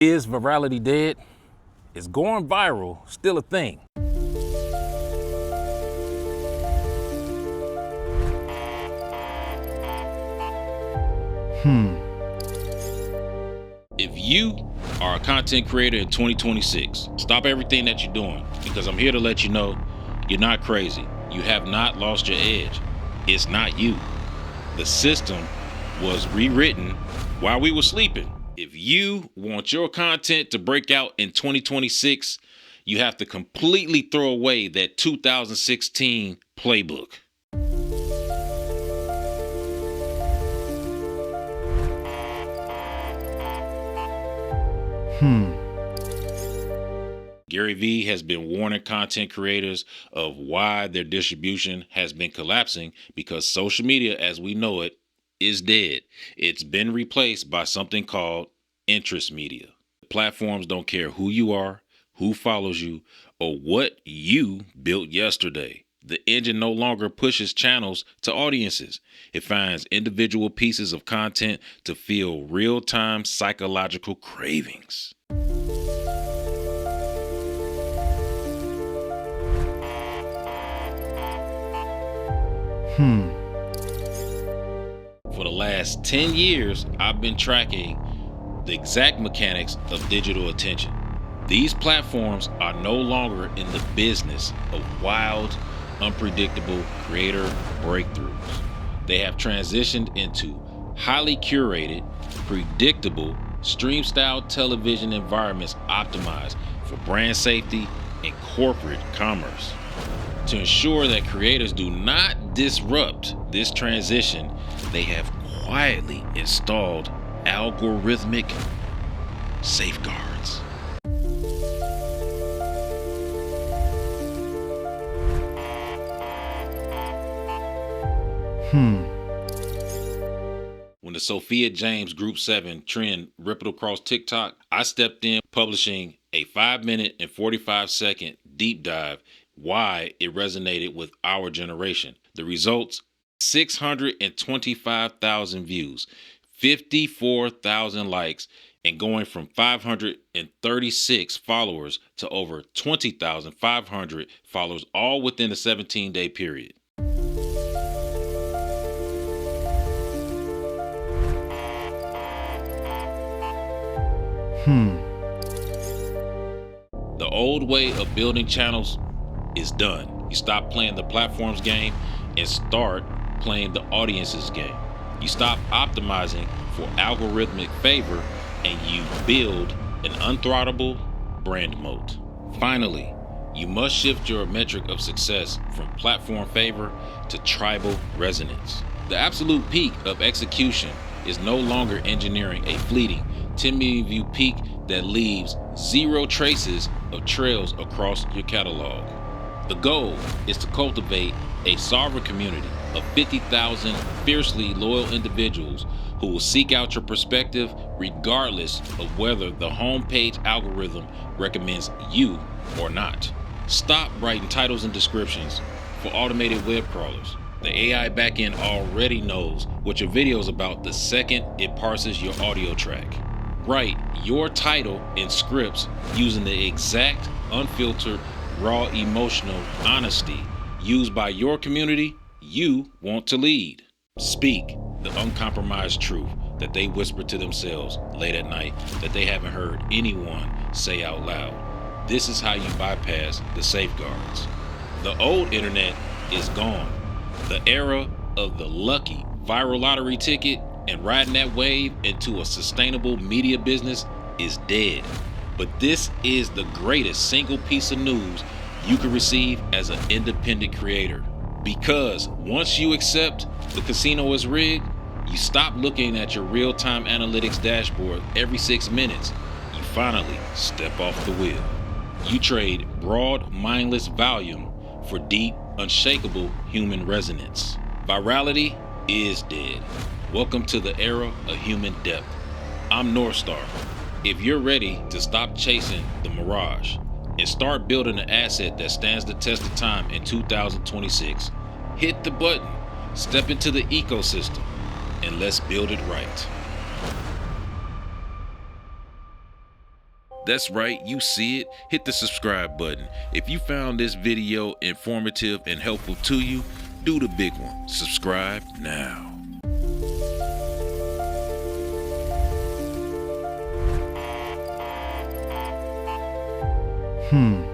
Is virality dead? Is going viral still a thing? If you are a content creator in 2026, stop everything that you're doing, because I'm here to let you know you're not crazy. You have not lost your edge. It's not you. The system was rewritten while we were sleeping. If you want your content to break out in 2026, you have to completely throw away that 2016 playbook. Gary Vee has been warning content creators of why their distribution has been collapsing, because social media as we know it is dead. It's been replaced by something called interest media. Platforms don't care who you are, who follows you, or what you built yesterday. The engine no longer pushes channels to audiences. It finds individual pieces of content to fill real-time psychological cravings. For the last 10 years, I've been tracking the exact mechanics of digital attention. These platforms are no longer in the business of wild, unpredictable creator breakthroughs. They have transitioned into highly curated, predictable, stream-style television environments optimized for brand safety and corporate commerce. To ensure that creators do not disrupt this transition, they have quietly installed algorithmic safeguards. When the Sophia James Group 7 trend rippled across TikTok, I stepped in, publishing a 5-minute and 45-second deep dive why it resonated with our generation. The results: 625,000 views, 54,000 likes, and going from 536 followers to over 20,500 followers, all within a 17-day period. The old way of building channels is done. You stop playing the platform's game and start playing the audience's game. You stop optimizing for algorithmic favor and you build an un-throttlable brand moat. Finally, you must shift your metric of success from platform favor to tribal resonance. The absolute peak of execution is no longer engineering a fleeting 10 million view peak that leaves zero traces of trails across your catalog. The goal is to cultivate a sovereign community of 50,000 fiercely loyal individuals who will seek out your perspective regardless of whether the homepage algorithm recommends you or not. Stop writing titles and descriptions for automated web crawlers. The AI backend already knows what your video is about the second it parses your audio track. Write your title and scripts using the exact unfiltered raw emotional honesty used by your community you want to lead. Speak the uncompromised truth that they whisper to themselves late at night that they haven't heard anyone say out loud. This is how you bypass the safeguards. The old internet is gone. The era of the lucky viral lottery ticket and riding that wave into a sustainable media business is dead. But this is the greatest single piece of news you can receive as an independent creator. Because once you accept the casino is rigged, you stop looking at your real-time analytics dashboard every 6 minutes. You finally step off the wheel. You trade broad, mindless volume for deep, unshakable human resonance. Virality is dead. Welcome to the era of human depth. I'm Northstar. If you're ready to stop chasing the mirage and start building an asset that stands the test of time in 2026, hit the button, step into the ecosystem, and let's build it right. That's right, you see it. Hit the subscribe button. If you found this video informative and helpful to you, do the big one. Subscribe now. Hmm.